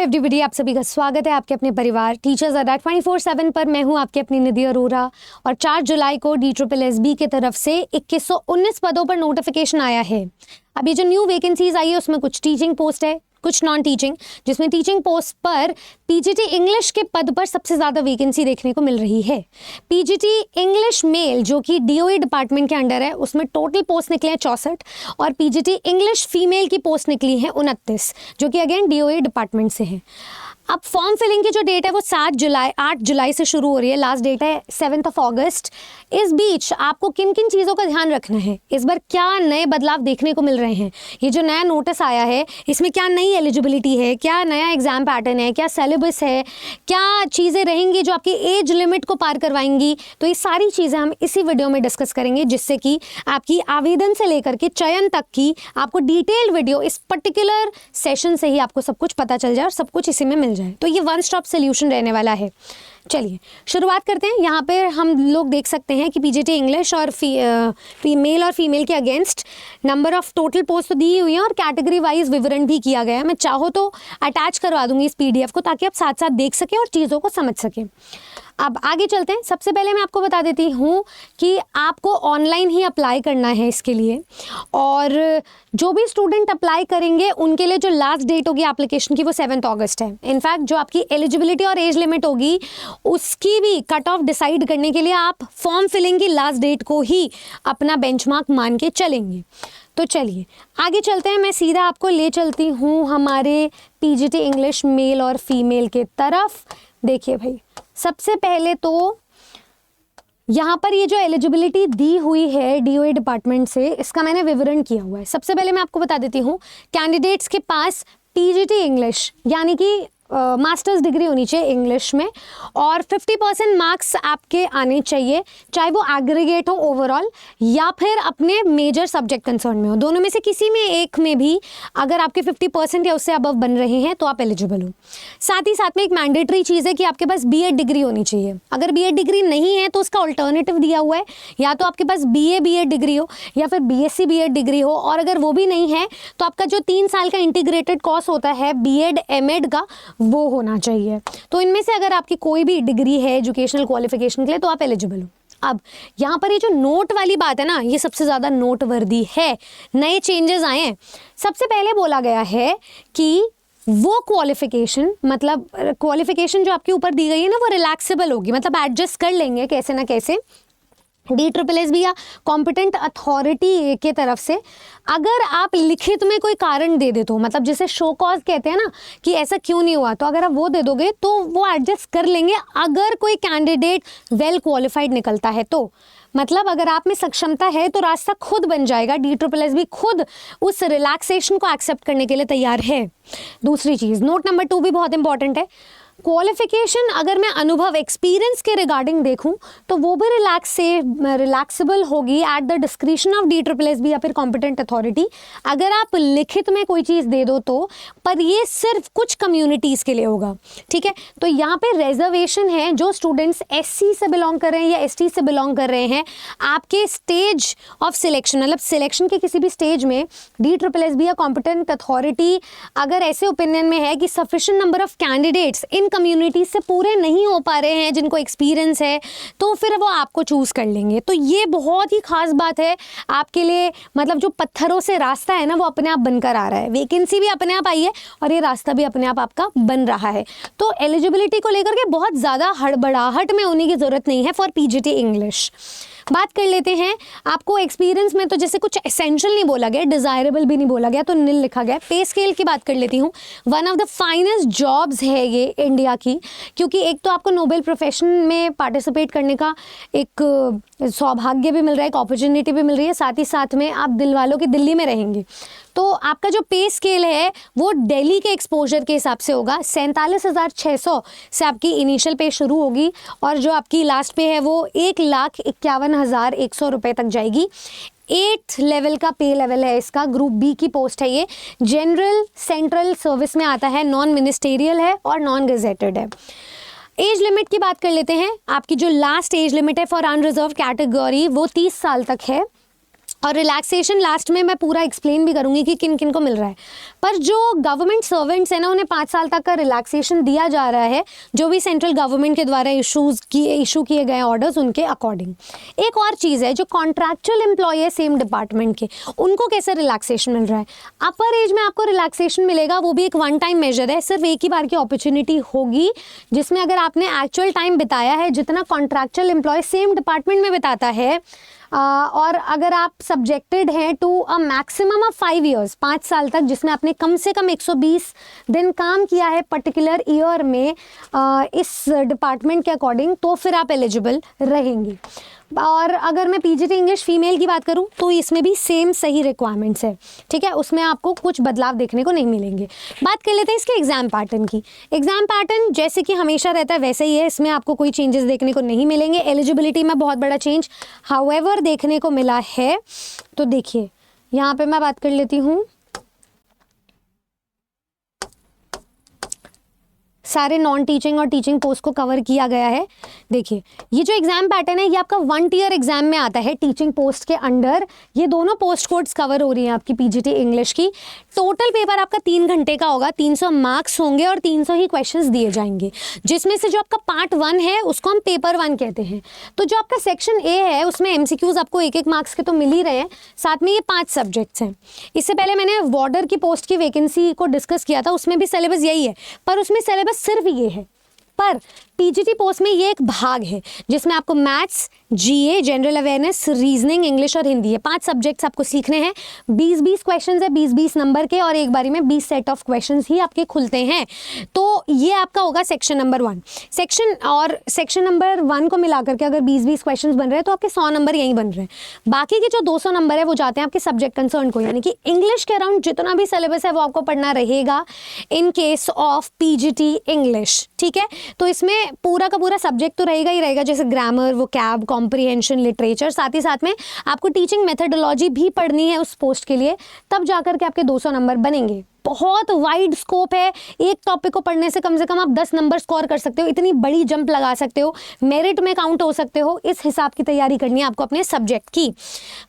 Everybody, आप सभी का स्वागत है आपके अपने परिवार टीचर्स अड्डा 24/7 पर। मैं हूं आपकी अपनी निधि अरोरा और 4 जुलाई को DSSB की तरफ से 2119 पदों पर नोटिफिकेशन आया है। अब ये जो न्यू वैकेंसीज आई है उसमें कुछ टीचिंग पोस्ट है, कुछ नॉन टीचिंग, जिसमें टीचिंग पोस्ट पर PGT इंग्लिश के पद पर सबसे ज़्यादा वैकेंसी देखने को मिल रही है। PGT इंग्लिश मेल जो कि DOE डिपार्टमेंट के अंडर है, उसमें टोटल पोस्ट निकले हैं 64 और PGT इंग्लिश फीमेल की पोस्ट निकली है 29, जो कि अगेन DOE डिपार्टमेंट से है। अब फॉर्म फिलिंग की जो डेट है वो 8 जुलाई से शुरू हो रही है, लास्ट डेट है 7 अगस्त। इस बीच आपको किन किन चीज़ों का ध्यान रखना है, इस बार क्या नए बदलाव देखने को मिल रहे हैं, ये जो नया नोटिस आया है इसमें क्या नई एलिजिबिलिटी है, क्या नया एग्जाम पैटर्न है, क्या सिलेबस है, क्या चीज़ें रहेंगी जो आपकी एज लिमिट को पार करवाएंगी, तो ये सारी चीज़ें हम इसी वीडियो में डिस्कस करेंगे, जिससे कि आपकी आवेदन से लेकर के चयन तक की आपको डिटेल्ड वीडियो इस पर्टिकुलर सेशन से ही आपको सब कुछ पता चल जाए और सब कुछ इसी में मिल जाए। तो ये वन स्टॉप सोल्यूशन रहने वाला है। चलिए शुरुआत करते हैं। यहाँ पे हम लोग देख सकते हैं कि PGT इंग्लिश और मेल और फीमेल के against number of total post तो दी हुई है और कैटेगरी वाइज विवरण भी किया गया है। मैं चाहो तो अटैच करवा दूंगी इस PDF को, ताकि आप साथ साथ देख सकें और चीज़ों को समझ सकें। अब आगे चलते हैं। सबसे पहले मैं आपको बता देती हूँ कि आपको ऑनलाइन ही अप्लाई करना है इसके लिए, और जो भी स्टूडेंट अप्लाई करेंगे उनके लिए जो लास्ट डेट होगी एप्लीकेशन की वो 7 अगस्त है। इनफैक्ट जो आपकी एलिजिबिलिटी और एज लिमिट होगी उसकी भी कट ऑफ डिसाइड करने के लिए आप फॉर्म फिलिंग की लास्ट डेट को ही अपना बेंचमार्क मान के चलेंगे। तो चलिए आगे चलते हैं। मैं सीधा आपको ले चलती हूँ हमारे PGT इंग्लिश मेल और फीमेल के तरफ। देखिए भाई, सबसे पहले तो यहाँ पर ये जो एलिजिबिलिटी दी हुई है DOE डिपार्टमेंट से, इसका मैंने विवरण किया हुआ है। सबसे पहले मैं आपको बता देती हूँ, कैंडिडेट्स के पास PGT इंग्लिश यानी कि मास्टर्स डिग्री होनी चाहिए इंग्लिश में, और 50% मार्क्स आपके आने चाहिए, चाहे वो एग्रीगेट हो ओवरऑल या फिर अपने मेजर सब्जेक्ट कंसर्न में हो। दोनों में से किसी में एक में भी अगर आपके 50% या उससे अबव बन रहे हैं तो आप एलिजिबल हो। साथ ही साथ में एक मैंडेटरी चीज़ है कि आपके पास BEd डिग्री होनी चाहिए। अगर BEd डिग्री नहीं है तो उसका ऑल्टरनेटिव दिया हुआ है, या तो आपके पास BA डिग्री हो या फिर BSc BEd डिग्री हो, और अगर वो भी नहीं है तो आपका जो 3 साल का इंटीग्रेटेड कोर्स होता है BEd MAd का, वो होना चाहिए। तो इनमें से अगर आपकी कोई भी डिग्री है एजुकेशनल क्वालिफिकेशन के लिए तो आप एलिजिबल हो। अब यहाँ पर ये जो नोट वाली बात है ना, ये सबसे ज़्यादा नोटवर्दी है। नए चेंजेस आए हैं। सबसे पहले बोला गया है कि वो क्वालिफिकेशन, मतलब क्वालिफिकेशन जो आपके ऊपर दी गई है ना, वो रिलैक्सेबल होगी, मतलब एडजस्ट कर लेंगे कैसे ना कैसे DSSB या कॉम्पिटेंट अथॉरिटी के तरफ से। अगर आप लिखित में कोई कारण दे दे तो, मतलब जिसे शो कॉज कहते हैं ना कि ऐसा क्यों नहीं हुआ, तो अगर आप वो दे दोगे तो वो एडजस्ट कर लेंगे। अगर कोई कैंडिडेट वेल क्वालिफाइड निकलता है तो, मतलब अगर आप में सक्षमता है तो रास्ता खुद बन जाएगा। DSSB खुद उस रिलैक्सेशन को एक्सेप्ट करने के लिए तैयार है। दूसरी चीज़, नोट नंबर 2 भी बहुत इंपॉर्टेंट है। क्वालिफिकेशन अगर मैं अनुभव एक्सपीरियंस के रिगार्डिंग देखूं तो वो भी रिलैक्सेबल होगी at the discretion of DSSB या फिर कॉम्पिटेंट अथॉरिटी। अगर आप लिखित में कोई चीज़ दे दो तो, पर ये सिर्फ कुछ कम्युनिटीज़ के लिए होगा, ठीक है। तो यहाँ पे रिजर्वेशन है, जो स्टूडेंट्स SC से बिलोंग कर रहे हैं या ST से बिलोंग कर रहे हैं, आपके स्टेज ऑफ सिलेक्शन, मतलब सिलेक्शन के किसी भी स्टेज में DSSB या कॉम्पिटेंट अथॉरिटी अगर ऐसे ओपिनियन में है कि sufficient number of candidates in community से पूरे नहीं हो पा रहे हैं जिनको एक्सपीरियंस है, तो फिर वो आपको चूज़ कर लेंगे। तो ये बहुत ही खास बात है आपके लिए, मतलब जो पत्थरों से रास्ता है ना वो अपने आप बनकर आ रहा है। वैकेंसी भी अपने आप आई है और ये रास्ता भी अपने आप आपका बन रहा है। तो एलिजिबिलिटी को लेकर के बहुत ज़्यादा हड़बड़ाहट में होने की ज़रूरत नहीं है फॉर PGT इंग्लिश। बात कर लेते हैं। आपको एक्सपीरियंस में तो जैसे कुछ एसेंशियल नहीं बोला गया, डिज़ायरेबल भी नहीं बोला गया, तो निल लिखा गया। पे स्केल की बात कर लेती हूँ। One of the finest jobs है ये इंडिया की, क्योंकि एक तो आपको नोबेल प्रोफेशन में पार्टिसिपेट करने का एक सौभाग्य भी मिल रहा है, एक अपॉर्चुनिटी भी मिल रही है, साथ ही साथ में आप दिल वालों की दिल्ली में रहेंगे। तो आपका जो पे स्केल है वो दिल्ली के एक्सपोजर के हिसाब से होगा। 47,600 से आपकी इनिशियल पे शुरू होगी और जो आपकी लास्ट पे है वो 1,51,100 रुपये तक जाएगी। 8th लेवल का पे लेवल है इसका। ग्रुप B की पोस्ट है ये। जनरल सेंट्रल सर्विस में आता है, नॉन मिनिस्टेरियल है और नॉन गेजेटेड है। एज लिमिट की बात कर लेते हैं। आपकी जो लास्ट एज लिमिट है फॉर अनरिजर्व कैटेगरी वो 30 साल तक है। और रिलैक्सेशन लास्ट में मैं पूरा एक्सप्लेन भी करूंगी कि किन किन को मिल रहा है। पर जो गवर्नमेंट सर्वेंट्स हैं ना, उन्हें 5 साल तक का रिलैक्सेशन दिया जा रहा है, जो भी सेंट्रल गवर्नमेंट के द्वारा इशू किए गए ऑर्डर्स उनके अकॉर्डिंग। एक और चीज़ है, जो कॉन्ट्रैक्चुअल एम्प्लॉय है सेम डिपार्टमेंट के, उनको कैसे रिलैक्सेशन मिल रहा है। अपर एज में आपको रिलैक्सेशन मिलेगा, वो भी एक वन टाइम मेजर है, सिर्फ एक ही बार की अपॉर्चुनिटी होगी, जिसमें अगर आपने एक्चुअल टाइम बिताया है जितना कॉन्ट्रैक्चुअल एम्प्लॉय सेम डिपार्टमेंट में बिताता है, और अगर आप सब्जेक्टेड हैं to a maximum of 5 years, 5 साल तक, जिसमें आपने कम से कम 120 दिन काम किया है पर्टिकुलर ईयर में इस डिपार्टमेंट के अकॉर्डिंग, तो फिर आप एलिजिबल रहेंगी। और अगर मैं पीजीटी इंग्लिश फीमेल की बात करूं तो इसमें भी सेम सही रिक्वायरमेंट्स है, ठीक है, उसमें आपको कुछ बदलाव देखने को नहीं मिलेंगे। बात कर लेते हैं इसके एग्जाम पैटर्न की। एग्जाम पैटर्न जैसे कि हमेशा रहता है वैसे ही है, इसमें आपको कोई चेंजेस देखने को नहीं मिलेंगे। एलिजिबिलिटी में बहुत बड़ा चेंज हाउएवर देखने को मिला है। तो देखिए यहाँ पे मैं बात कर लेती हूँ, सारे नॉन टीचिंग और टीचिंग पोस्ट को कवर किया गया है। देखिए ये जो एग्जाम पैटर्न है, ये आपका 1 टियर एग्जाम में आता है टीचिंग पोस्ट के अंडर। ये दोनों पोस्ट कोड्स कवर हो रही हैं आपकी पीजीटी इंग्लिश की। टोटल पेपर आपका 3 घंटे का होगा, 300 मार्क्स होंगे और 300 ही क्वेश्चंस दिए जाएंगे, जिसमें से जो आपका पार्ट 1 है उसको हम पेपर 1 कहते हैं। तो जो आपका सेक्शन ए है उसमें एमसीक्यूज आपको 1-1 मार्क्स के तो मिल ही रहे हैं, साथ में ये 5 सब्जेक्ट्स हैं। इससे पहले मैंने वार्डर की पोस्ट की वैकेंसी को डिस्कस किया था, उसमें भी सिलेबस यही है, पर उसमें सिलेबस सिर्फ ये है। पर पीजीटी पोस्ट में ये एक भाग है जिसमें आपको मैथ्स, जीए, जनरल अवेयरनेस, रीजनिंग, इंग्लिश और हिंदी है, 5 सब्जेक्ट्स आपको सीखने हैं। 20-20 क्वेश्चंस है, 20-20 नंबर के, और एक बारी में 20 सेट ऑफ क्वेश्चंस ही आपके खुलते हैं। तो ये आपका होगा सेक्शन नंबर 1। सेक्शन नंबर 1 को मिलाकर के अगर 20-20 क्वेश्चंस बन रहे हैं तो आपके 100 नंबर यहीं बन रहे हैं। बाकी के जो 200 नंबर है वो जाते हैं आपके सब्जेक्ट कंसर्न को, यानी कि इंग्लिश के अराउंड जितना भी सिलेबस है वो आपको पढ़ना रहेगा in case of PGT English, ठीक है। तो इसमें पूरा का पूरा सब्जेक्ट तो रहेगा ही रहेगा, जैसे ग्रामर, वोकैब, कॉम्प्रिहेंशन, लिटरेचर, साथ ही साथ में आपको टीचिंग मेथडोलॉजी भी पढ़नी है उस पोस्ट के लिए, तब जाकर के आपके 200 नंबर बनेंगे। बहुत वाइड स्कोप है, एक टॉपिक को पढ़ने से कम आप 10 नंबर स्कोर कर सकते हो, इतनी बड़ी जंप लगा सकते हो, मेरिट में काउंट हो सकते हो। इस हिसाब की तैयारी करनी है आपको अपने सब्जेक्ट की।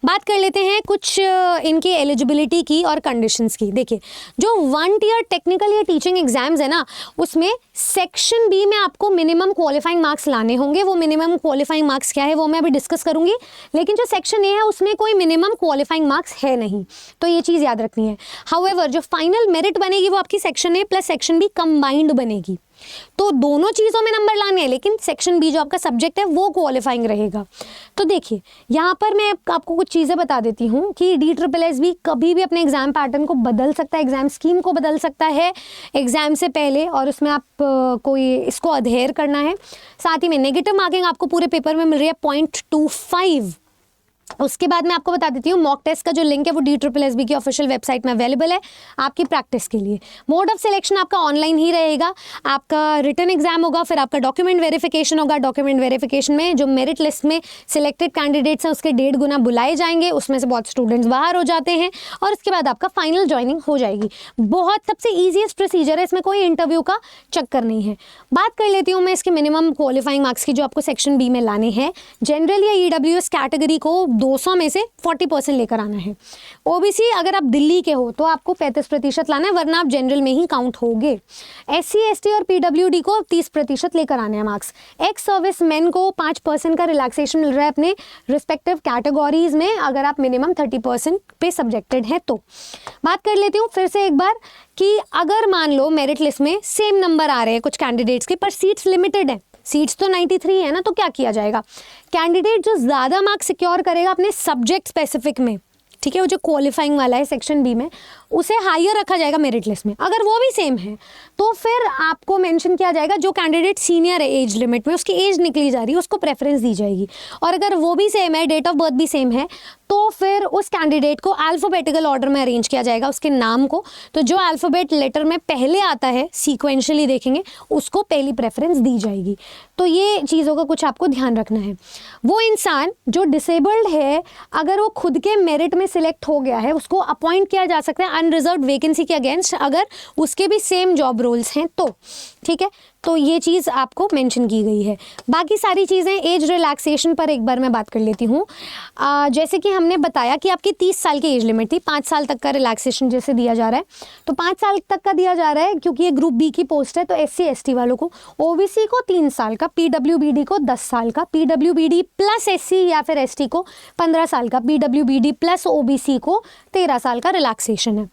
बात कर लेते हैं कुछ इनकी एलिजिबिलिटी की और कंडीशंस की। देखिए जो 1 टियर टेक्निकल या टीचिंग एग्जाम्स है ना, उसमें सेक्शन बी में आपको मिनिमम क्वालिफाइंग मार्क्स लाने होंगे। वो मिनिमम क्वालिफाइंग मार्क्स क्या है वो मैं अभी डिस्कस करूंगी, लेकिन जो सेक्शन ए है उसमें कोई मिनिमम क्वालिफाइंग मार्क्स है नहीं, तो ये चीज़ याद रखनी है। हाउएवर जो फाइनल मेरिट बनेगी वो आपकी section A plus section B combined बनेगी, तो दोनों चीज़ों में नंबर लाने हैं, लेकिन सेक्शन बी जो आपका सब्जेक्ट है वो क्वालिफाइंग रहेगा। तो देखिए यहाँ पर मैं आपको कुछ चीज़ें बता देती हूँ कि DSSS कभी भी अपने एग्जाम पैटर्न को बदल सकता है, एग्जाम स्कीम को बदल सकता है एग्जाम से पहले, और उसमें आप कोई इसको अधेर करना है। साथ ही में नेगेटिव मार्किंग आपको पूरे पेपर में मिल रही है 0.25। उसके बाद मैं आपको बता देती हूँ मॉक टेस्ट का जो लिंक है वो DSSB की ऑफिशियल वेबसाइट में अवेलेबल है आपकी प्रैक्टिस के लिए। मोड ऑफ सिलेक्शन आपका ऑनलाइन ही रहेगा, आपका रिटन एग्जाम होगा, फिर आपका डॉक्यूमेंट वेरिफिकेशन होगा। डॉक्यूमेंट वेरिफिकेशन में जो मेरिट लिस्ट में सिलेक्टेड कैंडिडेट्स हैं उसके 1.5 गुना बुलाए जाएंगे, उसमें से बहुत स्टूडेंट्स बाहर हो जाते हैं, और उसके बाद आपका फाइनल ज्वाइनिंग हो जाएगी। बहुत सबसे ईजीएस्ट प्रोसीजर है, इसमें कोई इंटरव्यू का चक्कर नहीं है। बात कर लेती हूँ मैं इसके मिनिमम क्वालिफाइंग मार्क्स की जो आपको सेक्शन बी में लाने हैं। जनरल या EWS कैटेगरी को 200 में से 40% लेकर आना है। ओबीसी अगर आप दिल्ली के हो तो आपको 35% लाना है, वरना आप जनरल में ही काउंट होगे। SC ST और PWD को 30% लेकर आने हैं मार्क्स। एक्स सर्विस मैन को 5% का रिलैक्सेशन मिल रहा है अपने रिस्पेक्टिव कैटेगरीज में, अगर आप मिनिमम 30% पे सब्जेक्टेड है तो। बात कर लेती हूँ फिर से एक बार कि अगर मान लो मेरिट लिस्ट में सेम नंबर आ रहे हैं कुछ कैंडिडेट्स के, पर सीट्स लिमिटेड है, सीट्स तो 93 है ना, तो क्या किया जाएगा। कैंडिडेट जो ज़्यादा मार्क्स सिक्योर करेगा अपने सब्जेक्ट स्पेसिफिक में, ठीक है, वो जो क्वालिफाइंग वाला है सेक्शन बी में, उसे हायर रखा जाएगा मेरिट लिस्ट में। अगर वो भी सेम है तो फिर आपको मेंशन किया जाएगा जो कैंडिडेट सीनियर है एज लिमिट में, उसकी एज निकली जा रही है, उसको प्रेफरेंस दी जाएगी। और अगर वो भी सेम है, डेट ऑफ बर्थ भी सेम है, तो फिर उस कैंडिडेट को अल्फ़ाबेटिकल ऑर्डर में अरेंज किया जाएगा उसके नाम को। तो जो अल्फ़ाबेट लेटर में पहले आता है सीक्वेंशियली देखेंगे, उसको पहली प्रेफरेंस दी जाएगी। तो ये चीज़ों का कुछ आपको ध्यान रखना है। वो इंसान जो डिसेबल्ड है, अगर वो खुद के मेरिट में सिलेक्ट हो गया है, उसको अपॉइंट किया जा सकता है अनरिजर्व्ड वैकेंसी के अगेंस्ट, अगर उसके भी सेम जॉब रोल्स हैं तो, ठीक है। तो ये चीज़ आपको मेंशन की गई है। बाकी सारी चीज़ें एज रिलैक्सेशन पर एक बार मैं बात कर लेती हूँ। जैसे कि हमने बताया कि आपकी 30 साल की एज लिमिट थी, 5 साल तक का रिलैक्सेशन जैसे दिया जा रहा है, तो 5 साल तक का दिया जा रहा है क्योंकि ये ग्रुप बी की पोस्ट है। तो SC ST वालों को, OBC को 3 साल का, PWBD को 10 साल का, PWBD प्लस SC या फिर ST को 15 साल का, PWBD प्लस OBC को 13 साल का रिलैक्सेशन है।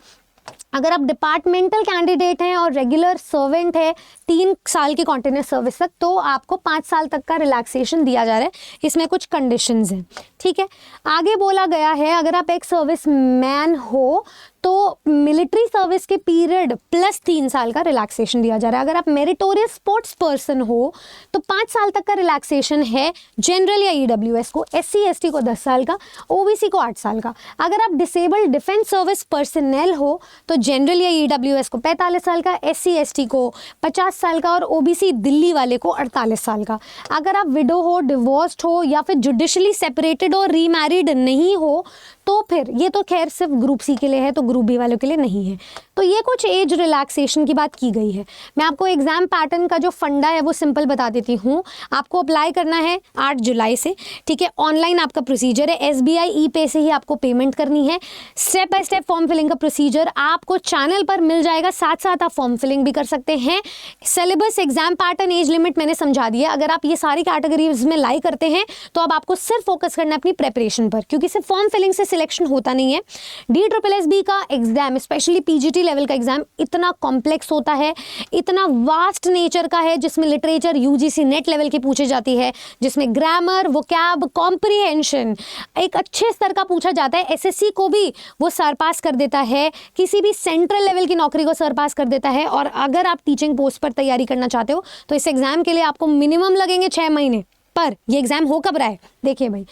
अगर आप डिपार्टमेंटल कैंडिडेट हैं और रेगुलर सर्वेंट है 3 साल की कॉन्टिन्यूस सर्विस तक, तो आपको 5 साल तक का रिलैक्सेशन दिया जा रहा है। इसमें कुछ कंडीशंस हैं, ठीक है। आगे बोला गया है अगर आप एक सर्विस मैन हो तो मिलिट्री सर्विस के पीरियड प्लस 3 साल का रिलैक्सेशन दिया जा रहा है। अगर आप मेरिटोरियस स्पोर्ट्स पर्सन हो तो 5 साल तक का रिलैक्सेशन है जनरल या EWS को, SC ST को 10 साल का, OBC को 8 साल का। अगर आप डिसेबल्ड डिफेंस सर्विस पर्सनल हो तो जनरल या EWS को 45 साल का, SC ST को 50 साल का और OBC दिल्ली वाले को 48 साल का। अगर आप विडो हो, डिवोर्स्ड हो या फिर जुडिशली सेपरेटेड और रीमैरिड नहीं हो तो फिर ये तो खैर सिर्फ ग्रुप सी के लिए है, तो ग्रुप बी वालों के लिए नहीं है। तो ये कुछ एज रिलैक्सेशन की बात की गई है। मैं आपको एग्जाम पैटर्न का जो फंडा है वो सिंपल बता देती हूँ। आपको अप्लाई करना है 8 जुलाई से, ठीक है। ऑनलाइन आपका प्रोसीजर है, SBI E-पे से ही आपको पेमेंट करनी है। Step by step form filling का प्रोसीजर आपको चैनल पर मिल जाएगा, साथ साथ आप फॉर्म फिलिंग भी कर सकते हैं। Syllabus, exam pattern, age limit मैंने समझा दिया। अगर आप ये सारी कैटेगरीज में लाई करते हैं तो अब आपको सिर्फ फोकस करना है अपनी प्रेपरेशन पर, क्योंकि सिर्फ फॉर्म फिलिंग से सिलेक्शन होता नहीं है। DSSB का एग्जाम, स्पेशली PGT लेवल का एग्जाम इतना कॉम्प्लेक्स होता है, इतना वास्ट नेचर का है, जिसमें लिटरेचर UGC नेट लेवल की पूछी जाती है, जिसमें ग्रामर, वोकैब, कॉम्प्रिहेंशन एक अच्छे स्तर का पूछा जाता है। SSC को भी वो सरपास कर देता है, किसी भी सेंट्रल लेवल की नौकरी को सरपास कर देता है। और अगर आप टीचिंग पोस्ट पर तैयारी करना चाहते हो तो इस एग्जाम के लिए आपको मिनिमम लगेंगे 6 महीने। पर ये एग्जाम हो कब रहा है? देखिए भाई,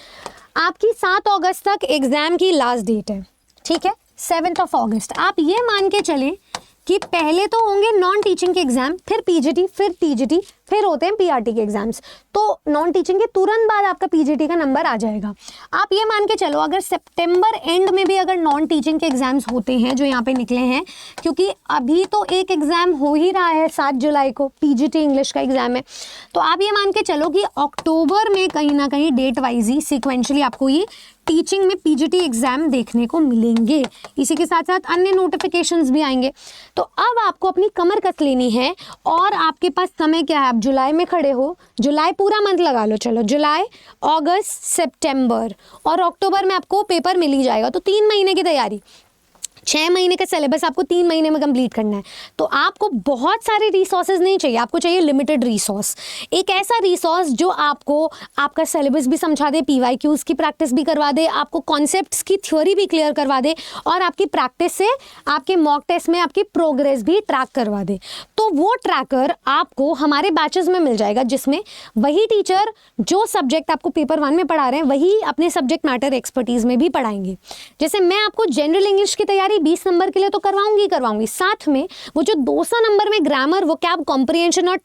आपकी 7 अगस्त तक एग्जाम की लास्ट डेट है, ठीक है, 7 अगस्त। आप ये मान के चलें कि पहले तो होंगे नॉन टीचिंग के एग्जाम, फिर PGT, फिर TGT, फिर होते हैं PRT के एग्जाम्स। तो नॉन टीचिंग के तुरंत बाद आपका PGT का नंबर आ जाएगा। आप ये मान के चलो अगर सितंबर एंड में भी अगर नॉन टीचिंग के एग्जाम्स होते हैं जो यहाँ पे निकले हैं, क्योंकि अभी तो एक एग्जाम हो ही रहा है 7 जुलाई को, PGT इंग्लिश का एग्जाम है, तो आप ये मान के चलो कि अक्टूबर में कहीं ना कहीं डेट वाइज ही सिक्वेंशली आपको ये टीचिंग में PGT एग्जाम देखने को मिलेंगे। इसी के साथ साथ अन्य नोटिफिकेशंस भी आएंगे। तो अब आपको अपनी कमर कस लेनी है और आपके पास समय क्या है? आप जुलाई में खड़े हो, जुलाई पूरा मंथ लगा लो, चलो जुलाई, अगस्त, सितंबर और अक्टूबर में आपको पेपर मिल ही जाएगा। तो 3 महीने की तैयारी, 6 महीने का सिलेबस आपको 3 महीने में कंप्लीट करना है। तो आपको बहुत सारे रिसोर्सेज नहीं चाहिए, आपको चाहिए लिमिटेड रिसोर्स। एक ऐसा रिसोर्स जो आपको आपका सिलेबस भी समझा दे, PYQs की प्रैक्टिस भी करवा दे, आपको कॉन्सेप्ट्स की थ्योरी भी क्लियर करवा दे और आपकी प्रैक्टिस से आपके मॉक टेस्ट में आपकी प्रोग्रेस भी ट्रैक करवा दे। तो वो ट्रैकर आपको हमारे बैचेस में मिल जाएगा, जिसमें वही टीचर जो सब्जेक्ट आपको पेपर 1 में पढ़ा रहे हैं वही अपने सब्जेक्ट मैटर एक्सपर्टीज में भी पढ़ाएंगे। जैसे मैं आपको जनरल इंग्लिश की तैयारी 20 नंबर के लिए तो करवाऊंगी, साथ में वो जो 200 नंबर में ग्रामर, वोकैब, कॉम्प्रिहेंशन और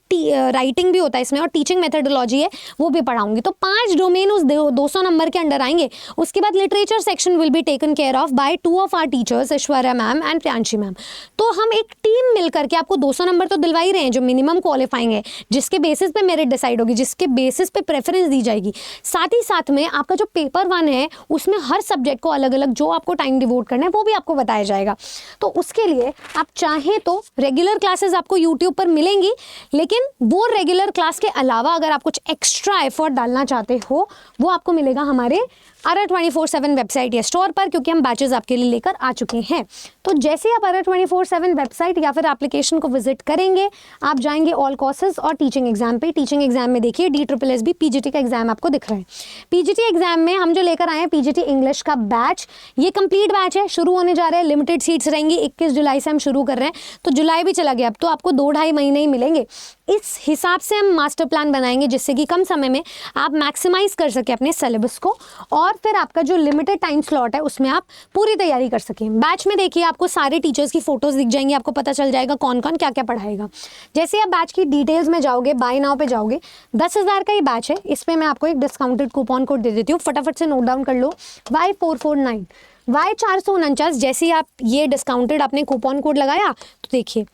राइटिंग भी होता है इसमें और टीचिंग मेथोडोलॉजी है वो भी पढ़ाऊंगी। तो 5 डोमेन उस 200 नंबर के अंडर आएंगे। उसके बाद literature section will be taken care of by 2 of our teachers, Aishwarya ma'am and Priyanshi ma'am. तो हम एक टीम मिलकर के आपको 200 नंबर तो दिलवा ही रहे हैं जो मिनिमम क्वालिफाइंग है, जिसके बेसिस पे मेरिट डिसाइड होगी, जिसके बेसिस पे प्रेफरेंस दी जाएगी। साथ ही साथ में आपका जो पेपर 1 है उसमें हर सब्जेक्ट को अलग अलग जो आपको टाइम डिवोट करना है वो भी आपको बताया जाएगा। तो उसके लिए आप चाहें तो रेगुलर क्लासेस आपको YouTube पर मिलेंगी, लेकिन वो रेगुलर क्लास के अलावा अगर आप कुछ एक्स्ट्रा एफर्ट डालना चाहते हो वो आपको मिलेगा हमारे ARA 24/7 वेबसाइट या स्टोर पर, क्योंकि हम बैचेस आपके लिए लेकर आ चुके हैं। तो जैसे आप ARA 24/7 वेबसाइट या फिर एप्लीकेशन को विजिट करेंगे, आप जाएंगे ऑल कोर्सेज और टीचिंग एग्जाम पे। टीचिंग एग्जाम में देखिए DSSB PGT का एग्जाम आपको दिख रहा है। PGT एग्जाम में हम जो लेकर आए हैं PGT इंग्लिश का बैच, ये कंप्लीट बैच है, शुरू होने जा रहे हैं, लिमिटेड सीट्स रहेंगी। 21 जुलाई से हम शुरू कर रहे हैं, तो जुलाई भी चला गया, अब तो आपको 2-2.5 महीने ही मिलेंगे। इस हिसाब से हम मास्टर प्लान बनाएंगे जिससे कि कम समय में आप मैक्सिमाइज कर सके अपने सिलेबस को और फिर आपका जो लिमिटेड टाइम स्लॉट है उसमें आप पूरी तैयारी कर सकें। बैच में देखिए आपको सारे टीचर्स की फोटोज दिख जाएंगी, आपको पता चल जाएगा कौन कौन क्या क्या पढ़ाएगा। जैसे आप बैच की डिटेल्स में जाओगे, बाय नाउ पे जाओगे, 10,000 का ही बैच है। इस पर मैं आपको एक डिस्काउंटेड कूपन कोड दे देती हूँ, फटाफट से नोट डाउन कर लो, Y449 Y449। जैसे ही आप ये डिस्काउंटेड आपने कूपन कोड लगाया तो देखिए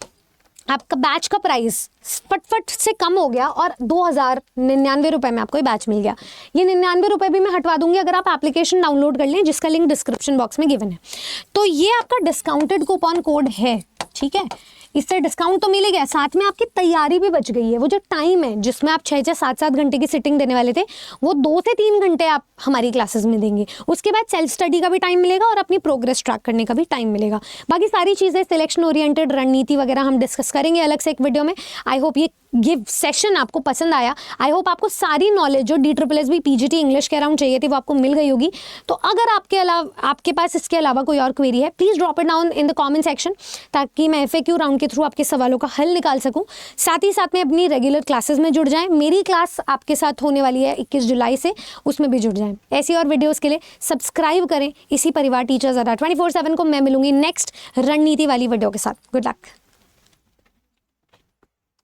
आपका बैच का प्राइस फटफट से कम हो गया और 2099 रुपये में आपको ये बैच मिल गया। ये 99 रुपये भी मैं हटवा दूंगी अगर आप एप्लीकेशन डाउनलोड कर लें, जिसका लिंक डिस्क्रिप्शन बॉक्स में गिवन है। तो ये आपका डिस्काउंटेड कूपन कोड है, ठीक है। इससे डिस्काउंट तो मिलेगा, साथ में आपकी तैयारी भी बच गई है। वो जो टाइम है जिसमें आप 6 से 7 घंटे की सिटिंग देने वाले थे, वो 2 से 3 घंटे आप हमारी क्लासेस में देंगे। उसके बाद सेल्फ स्टडी का भी टाइम मिलेगा और अपनी प्रोग्रेस ट्रैक करने का भी टाइम मिलेगा। बाकी सारी चीज़ें सिलेक्शन ओरिएंटेड रणनीति वगैरह हम डिस्कस करेंगे अलग से एक वीडियो में। आई होप ये सेशन आपको पसंद आया। आई होप आपको सारी नॉलेज जो DSSB PGT इंग्लिश के अराउंड चाहिए थी वो आपको मिल गई होगी। तो अगर आपके पास इसके अलावा कोई और क्वेरी है, please drop it down in the comment section, ताकि मैं FAQ राउंड के थ्रू आपके सवालों का हल निकाल सकूं। साथ ही साथ में अपनी रेगुलर क्लासेस में जुड़ जाएं। मेरी क्लास आपके साथ होने वाली है 21 जुलाई से, उसमें भी जुड़ जाएं। ऐसी और वीडियोज़ के लिए सब्सक्राइब करें इसी परिवार टीचर्स अड्डा 24/7 को। मैं मिलूंगी नेक्स्ट रणनीति वाली वीडियो के साथ। Good luck.